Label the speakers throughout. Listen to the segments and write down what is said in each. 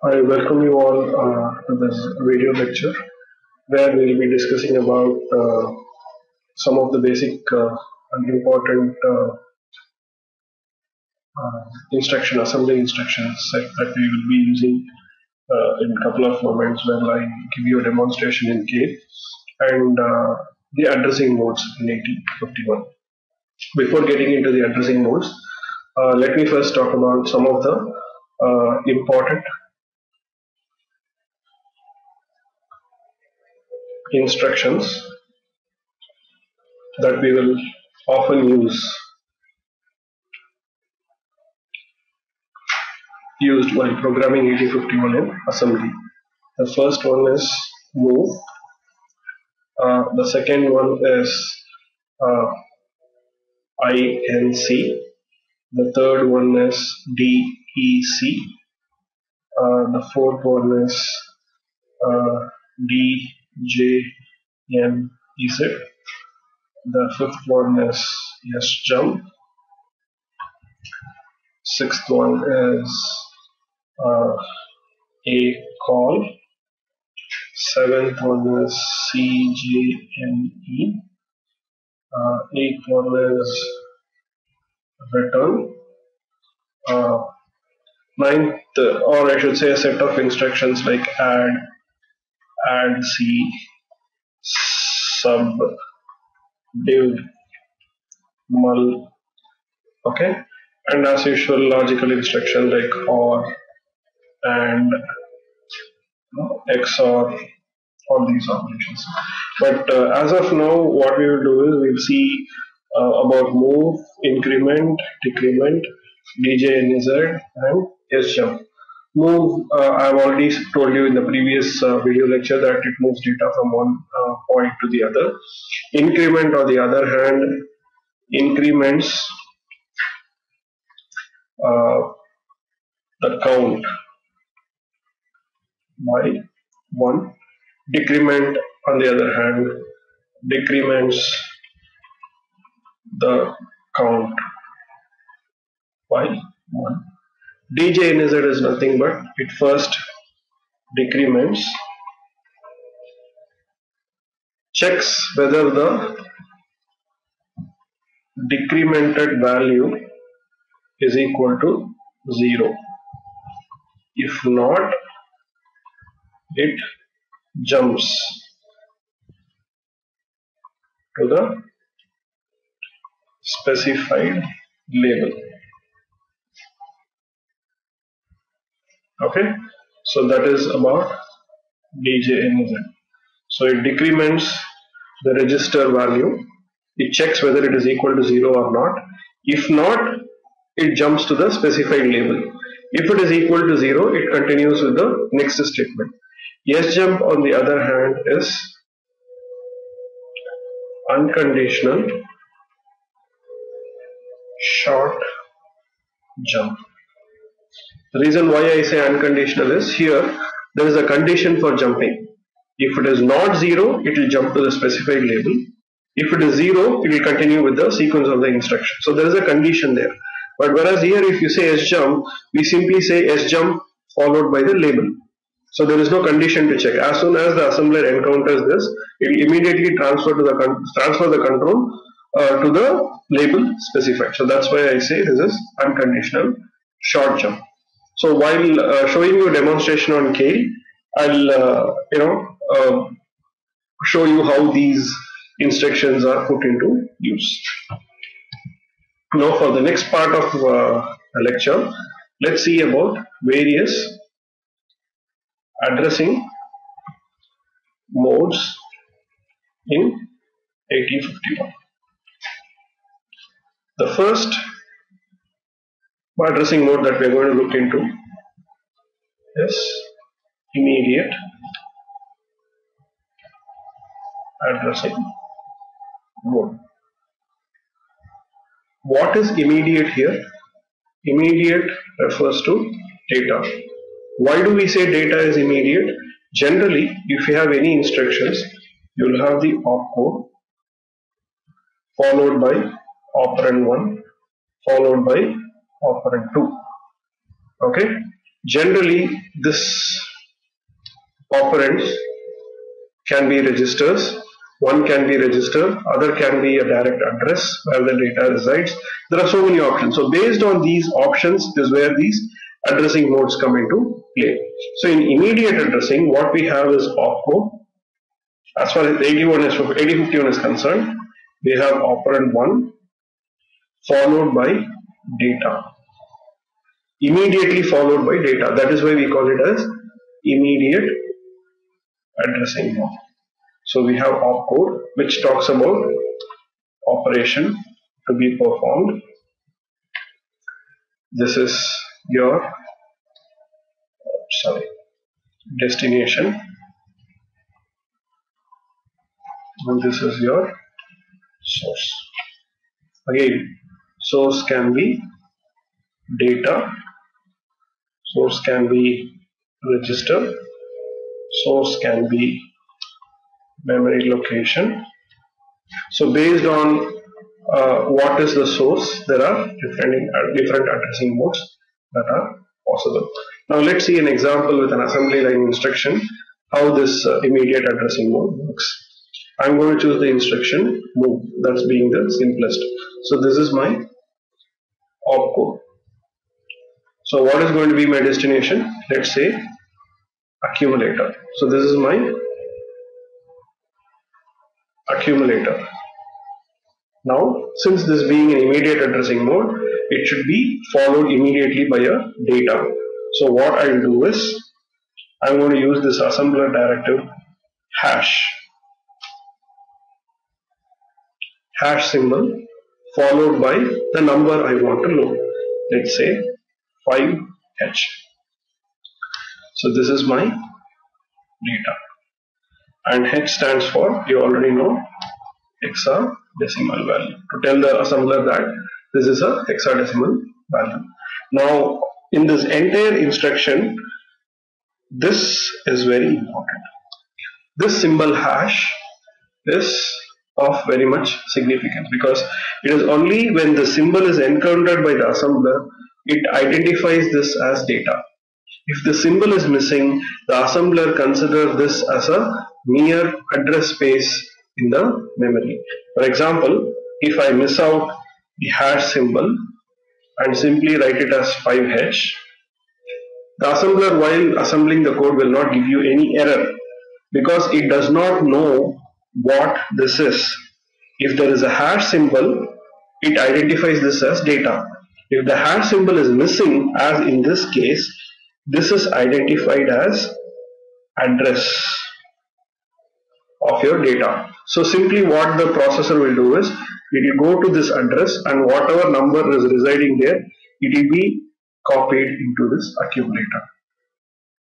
Speaker 1: I welcome you all to this video lecture where we will be discussing about some of the basic and important instruction assembly instructions that we will be using in a couple of moments when I give you a demonstration in K and the addressing modes in 8051. Before getting into the addressing modes, let me first talk about some of the important instructions that we will often used while programming 8051 in assembly. The first one is move, the second one is uh, INC, the third one is DEC, the fourth one is uh, DJNEZ, the fifth one is SJump, sixth one is uh, A call, seventh one is CJNE, eighth one is return, ninth, or I should say a set of instructions like add C, sub, div, mul, okay, and as usual logical instruction like or, and, XOR, all these operations. But as of now, what we will do is we'll see about move, increment, decrement, DJNZ, and SJump. Move, I've already told you in the previous video lecture that it moves data from one point to the other. Increment, on the other hand, increments the count by 1. Decrement, on the other hand, decrements the count by 1. DJNZ is nothing but it first decrements, checks whether the decremented value is equal to 0. If not, it jumps to the specified label. Okay, so that is about DJNZ. So it decrements the register value, it checks whether it is equal to 0 or not. If not, it jumps to the specified label. If it is equal to 0, it continues with the next statement. SJump, on the other hand, is unconditional short jump. The reason why I say unconditional is here there is a condition for jumping. If it is not 0, it will jump to the specified label. If it is 0, it will continue with the sequence of the instruction. So there is a condition there. But whereas here if you say SJump, we simply say SJump followed by the label. So there is no condition to check. As soon as the assembler encounters this, it will immediately transfer the control to the label specified. So that's why I say this is unconditional short jump. So while showing you a demonstration on K, I'll show you how these instructions are put into use. Now for the next part of the lecture, let's see about various addressing modes in 8051. The first addressing mode that we are going to look into is immediate addressing mode. What is immediate here? Immediate refers to data. Why do we say data is immediate? Generally, if you have any instructions, you will have the opcode followed by operand 1 followed by operand 2. Okay, Generally, this operands can be registers. One can be register, other can be a direct address where the data resides. There are so many options. So based on these options is where these addressing modes come into play. So in immediate addressing, what we have is opcode. As far as 8051 is concerned, we have operand 1 followed by data. Immediately followed by data. That is why we call it as immediate addressing mode. So we have opcode, which talks about operation to be performed. This is your destination, and this is your source. Again, source can be data, source can be register, source can be memory location. So based on what is the source, there are different addressing modes that are possible. Now let's see an example with an assembly line instruction how this immediate addressing mode works. I'm going to choose the instruction move, that's being the simplest. So this is my opcode. So what is going to be my destination? Let's say accumulator. So this is my accumulator. Now, since this being an immediate addressing mode, it should be followed immediately by a data. So what I will do is, I'm going to use this assembler directive hash symbol followed by the number I want to load. Let's say 5h. So this is my data. And h stands for, you already know, hexadecimal value, to tell the assembler that this is a hexadecimal value. Now in this entire instruction, this is very important. This symbol hash is of very much significance, because it is only when the symbol is encountered by the assembler it identifies this as data. If the symbol is missing, the assembler considers this as a mere address space in the memory. For example, if I miss out the hash symbol and simply write it as 5h, the assembler while assembling the code will not give you any error, because it does not know what this is. If there is a hash symbol, it identifies this as data. If the hash symbol is missing, as in this case, this is identified as address of your data. So simply what the processor will do is, it will go to this address and whatever number is residing there, it will be copied into this accumulator.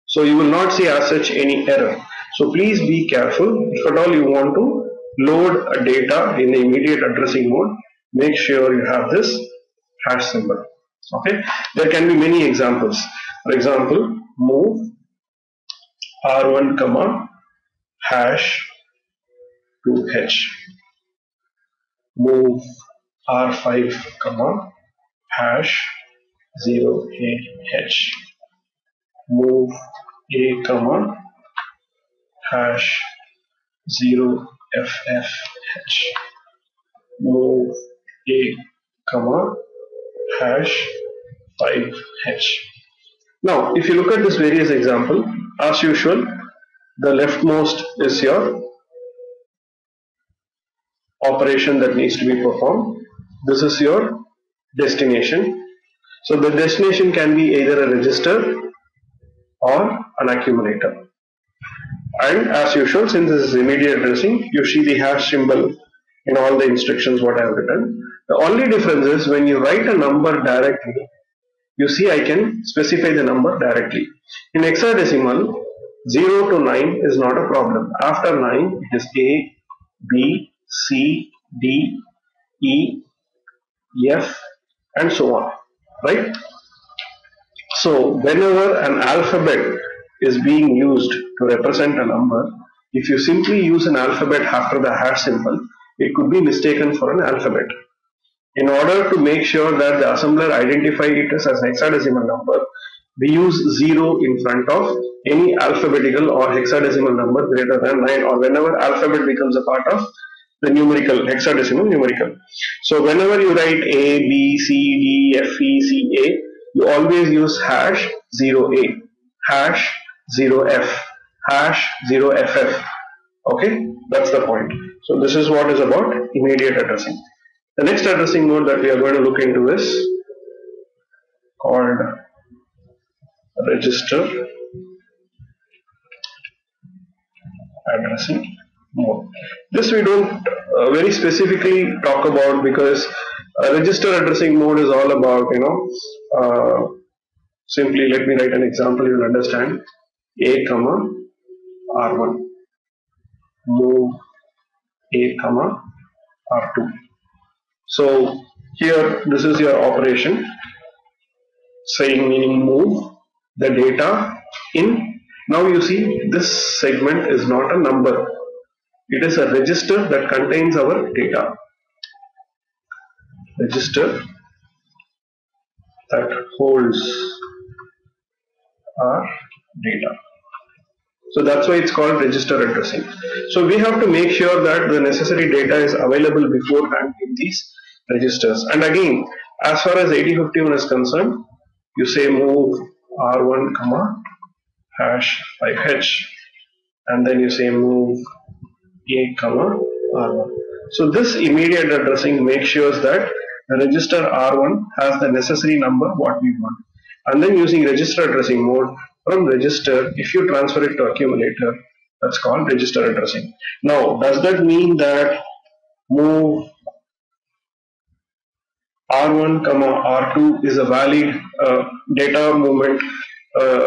Speaker 1: So you will not see as such any error. So please be careful. If at all you want to load a data in the immediate addressing mode, make sure you have this hash symbol. Okay, there can be many examples. For example, move r1 comma hash to h, move r5 comma hash 0a h, move a comma hash 0ff h, move a comma hash 5h. Now if you look at this various example, as usual, the leftmost is your operation that needs to be performed. This is your destination. So the destination can be either a register or an accumulator. And as usual, since this is immediate addressing, you see the hash symbol in all the instructions what I have written. The only difference is when you write a number directly, you see I can specify the number directly. In hexadecimal, 0 to 9 is not a problem. After 9, it is A, B, C, D, E, F, and so on. Right? So whenever an alphabet is being used to represent a number, if you simply use an alphabet after the hash symbol, it could be mistaken for an alphabet. In order to make sure that the assembler identifies it as hexadecimal number, we use 0 in front of any alphabetical or hexadecimal number greater than 9, or whenever alphabet becomes a part of the numerical, hexadecimal numerical. So whenever you write A, B, C, D, F, E, C, A, you always use hash 0A, hash 0F, hash 0FF. Okay, that's the point. So this is what is about immediate addressing. The next addressing mode that we are going to look into is called register addressing mode. This we don't very specifically talk about, because register addressing mode is all about, simply let me write an example, you will understand. A comma R1, move A comma R2. So here this is your operation saying, meaning move the data in. Now you see this segment is not a number, it is a register that contains our data. Register that holds our data. So that's why it's called register addressing. So we have to make sure that the necessary data is available beforehand in these registers. And again, as far as 8051 is concerned, you say move R1 comma hash 5H, and then you say move A comma R1. So this immediate addressing makes sure that the register R1 has the necessary number what we want. And then using register addressing mode, from register, if you transfer it to accumulator, that's called register addressing. Now, does that mean that move R1 comma R2 is a valid data movement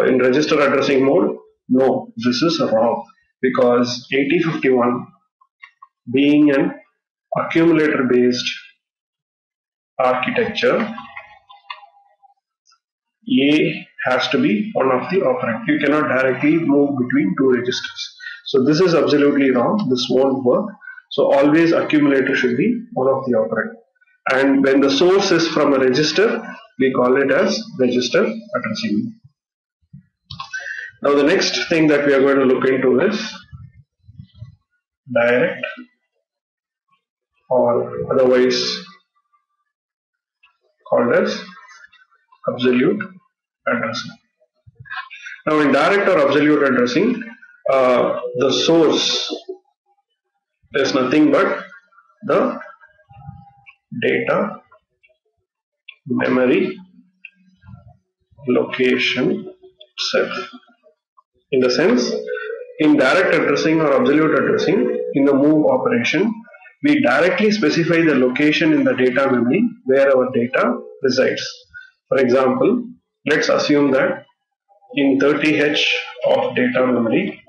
Speaker 1: in register addressing mode? No, this is wrong, because 8051 being an accumulator based architecture, A has to be one of the operand. You cannot directly move between two registers. So this is absolutely wrong. This won't work. So always accumulator should be one of the operand. And when the source is from a register, we call it as register addressing. Now the next thing that we are going to look into is direct, or otherwise called as absolute addressing. Now in direct or absolute addressing, the source is nothing but the data memory location itself. In the sense, in direct addressing or absolute addressing, in the move operation, we directly specify the location in the data memory where our data resides. For example, let's assume that in 30H of data memory,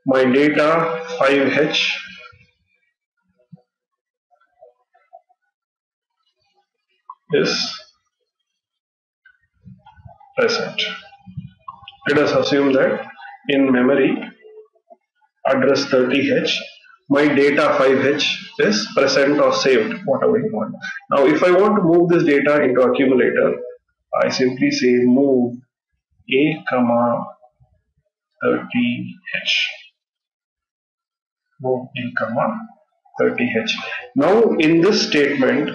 Speaker 1: my data 5H is present. Let us assume that in memory address 30H, my data 5H is present or saved, whatever you want. Now if I want to move this data into accumulator, I simply say move A comma 30H. Move A comma 30H. Now in this statement,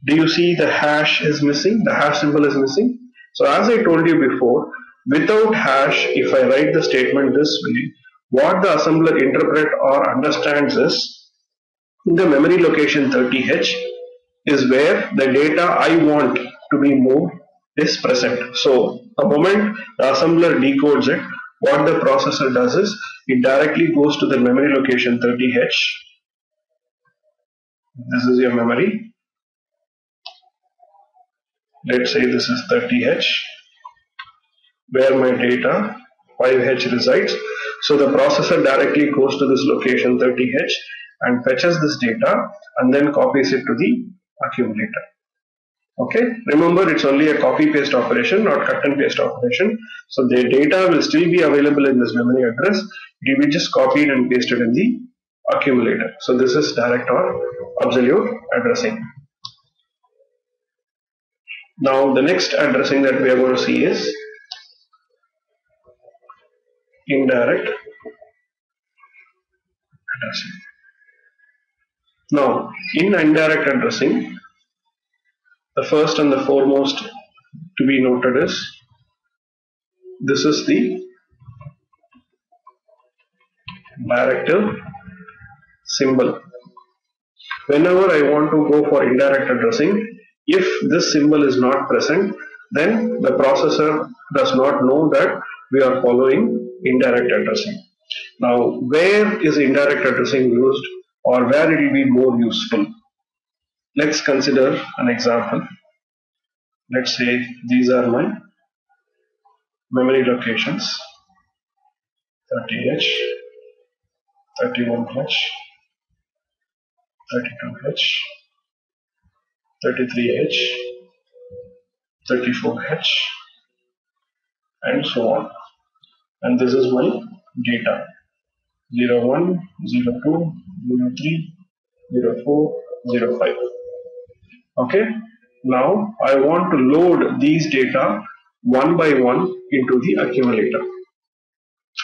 Speaker 1: do you see the hash is missing? The hash symbol is missing. So as I told you before, without hash, if I write the statement this way, what the assembler interprets or understands is, in the memory location 30H is where the data I want to be moved is present. So the moment the assembler decodes it, what the processor does is, it directly goes to the memory location 30H. This is your memory. Let's say this is 30H, where my data 5H resides. So the processor directly goes to this location 30H and fetches this data and then copies it to the accumulator. Okay, remember it's only a copy paste operation, not cut and paste operation. So the data will still be available in this memory address. It will be just copied and pasted in the accumulator. So this is direct or absolute addressing. Now the next addressing that we are going to see is indirect addressing. Now in indirect addressing, the first and the foremost to be noted is this is the directive symbol. Whenever I want to go for indirect addressing, if this symbol is not present, then the processor does not know that we are following indirect addressing. Now, where is indirect addressing used, or where it will be more useful? Let's consider an example. Let's say these are my memory locations: 30H, 31H, 32H, 33H, 34H, and so on. And this is my data: 01, 02, 03, 04, 05. Okay. Now I want to load these data one by one into the accumulator.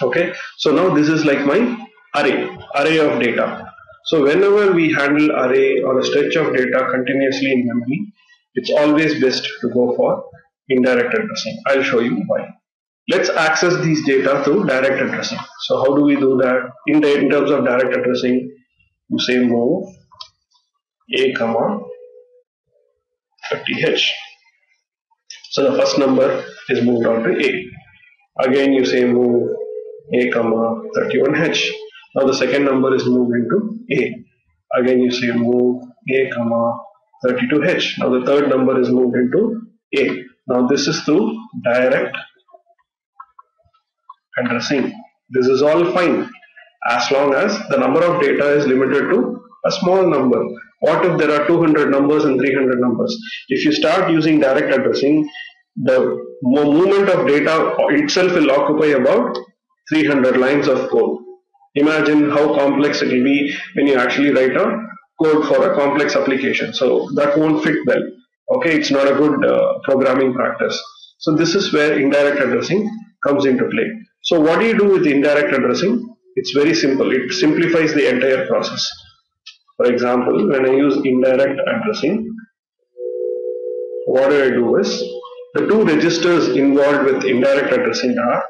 Speaker 1: Okay. So now this is like my array of data. So whenever we handle array or a stretch of data continuously in memory, it's always best to go for indirect addressing. I'll show you why. Let's access these data through direct addressing. So how do we do that? In terms of direct addressing, you say move a comma 30H. So the first number is moved on to A. Again you say move a comma 31H. Now the second number is moved into A. Again you say move a comma 32H. Now the third number is moved into A. Now this is through direct addressing. This is all fine as long as the number of data is limited to a small number. What if there are 200 numbers and 300 numbers? If you start using direct addressing, the movement of data itself will occupy about 300 lines of code. Imagine how complex it will be when you actually write a code for a complex application. So that won't fit well. Okay, it's not a good programming practice. So this is where indirect addressing comes into play. So what do you do with indirect addressing? It's very simple. It simplifies the entire process. For example, when I use indirect addressing, what I do is the two registers involved with indirect addressing are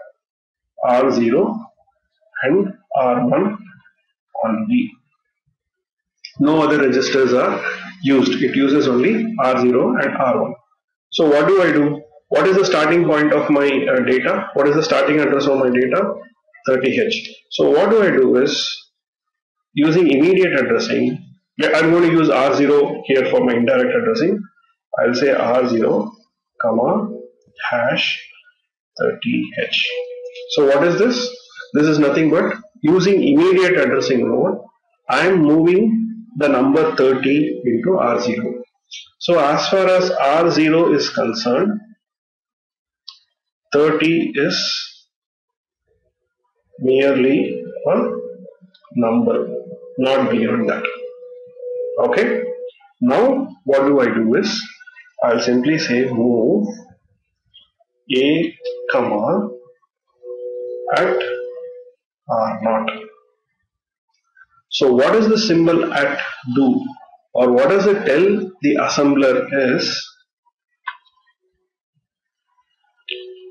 Speaker 1: R0 and R1 only. No other registers are used. It uses only R0 and R1. So what do I do? What is the starting point of my data? What is the starting address of my data? 30H. So what do I do is, using immediate addressing, I'm going to use R0 here for my indirect addressing. I'll say R0 comma hash 30H. So what is this? This is nothing but using immediate addressing mode, I am moving the number 30 into R0. So as far as R0 is concerned, 30 is merely a number, not beyond that. Okay. Now what do I do is, I'll simply say move a comma at R0. So what does the symbol at do, or what does it tell the assembler is?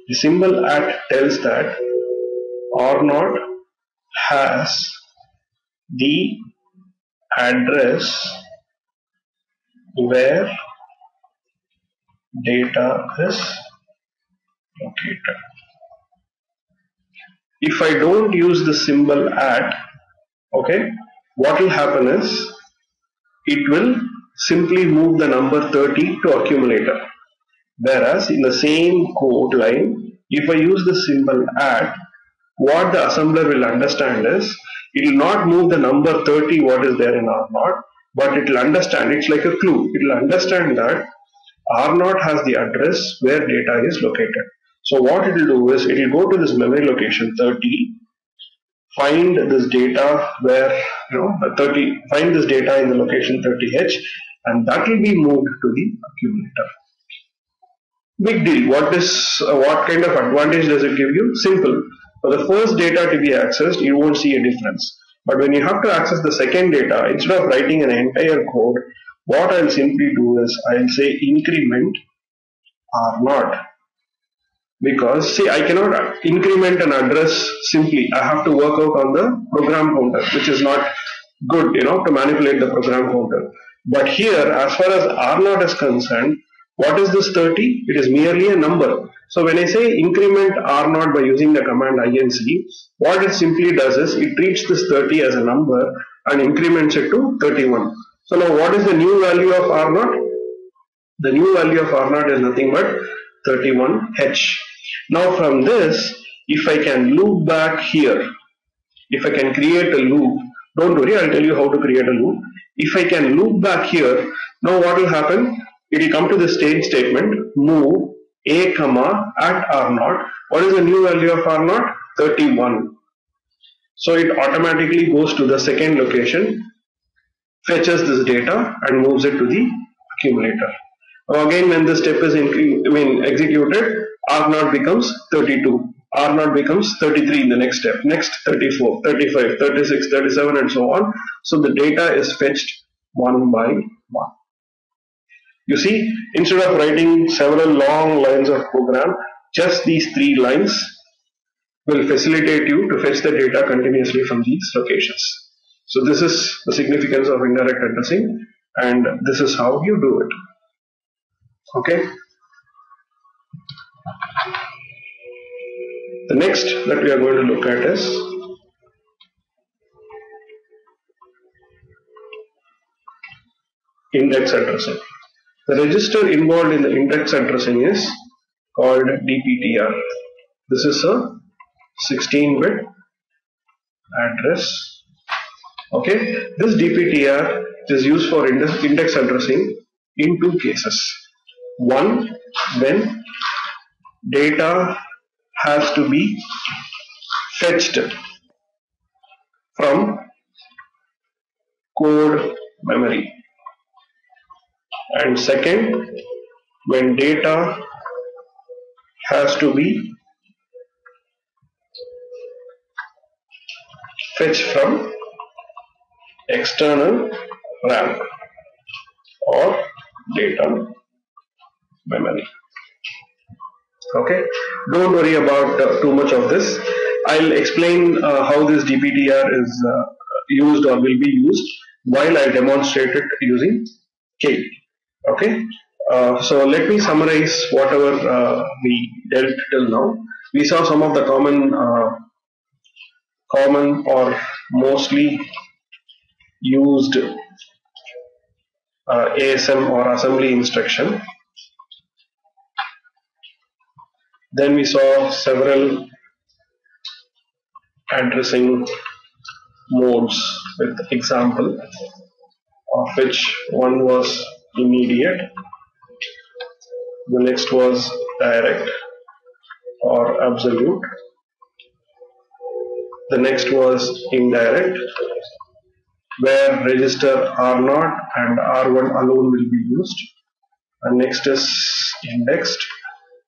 Speaker 1: The symbol at tells that R0 has the address where data is located. If I don't use the symbol at, okay, what will happen is it will simply move the number 30 to accumulator. Whereas in the same code line, if I use the symbol at, what the assembler will understand is, it will not move the number 30 what is there in R0, but it will understand, it's like a clue, it will understand that R0 has the address where data is located. So what it will do is, it will go to this memory location 30, find this data where, find this data in the location 30H, and that will be moved to the accumulator. Big deal. What kind of advantage does it give you? Simple. For the first data to be accessed, you won't see a difference. But when you have to access the second data, instead of writing an entire code, what I'll simply do is I'll say increment R naught, because see, I cannot increment an address simply. I have to work out on the program counter, which is not good, to manipulate the program counter. But here, as far as R0 is concerned, what is this 30? It is merely a number. So when I say increment R0 by using the command inc, what it simply does is it treats this 30 as a number and increments it to 31. So now what is the new value of R0? The new value of R0 is nothing but 31H. Now from this, if I can loop back here, if I can create a loop, don't worry, I'll tell you how to create a loop. If I can loop back here, now what will happen? It will come to the stage statement, move a comma at R0. What is the new value of R0? 31. So it automatically goes to the second location, fetches this data and moves it to the accumulator. Now again, when this step is executed, R0 becomes 32. R0 becomes 33 in the next step, next 34, 35, 36, 37 and so on. So the data is fetched one by one. You see, instead of writing several long lines of program, just these 3 lines will facilitate you to fetch the data continuously from these locations. So this is the significance of indirect addressing, and this is how you do it. Okay. The next that we are going to look at is index addressing. The register involved in the index addressing is called DPTR. This is a 16-bit address. Okay, this DPTR is used for index addressing in 2 cases. One, when data has to be fetched from code memory, and second, when data has to be fetched from external RAM or data memory. Okay, don't worry about too much of this. I'll explain how this DPTR is used or will be used while I demonstrate it using K. Okay, so let me summarize whatever we dealt till now. We saw some of the common or mostly used ASM or assembly instruction. Then we saw several addressing modes with example, of which one was immediate, the next was direct or absolute, the next was indirect, where register R0 and R1 alone will be used, and next is indexed,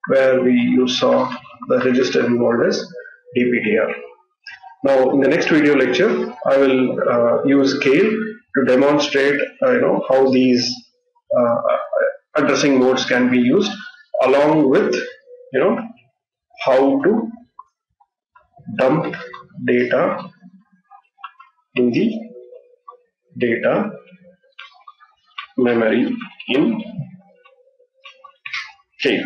Speaker 1: where you saw the register involved as DPTR. Now in the next video lecture, I will use Scale to demonstrate how these addressing modes can be used, along with how to dump data in the data memory in K.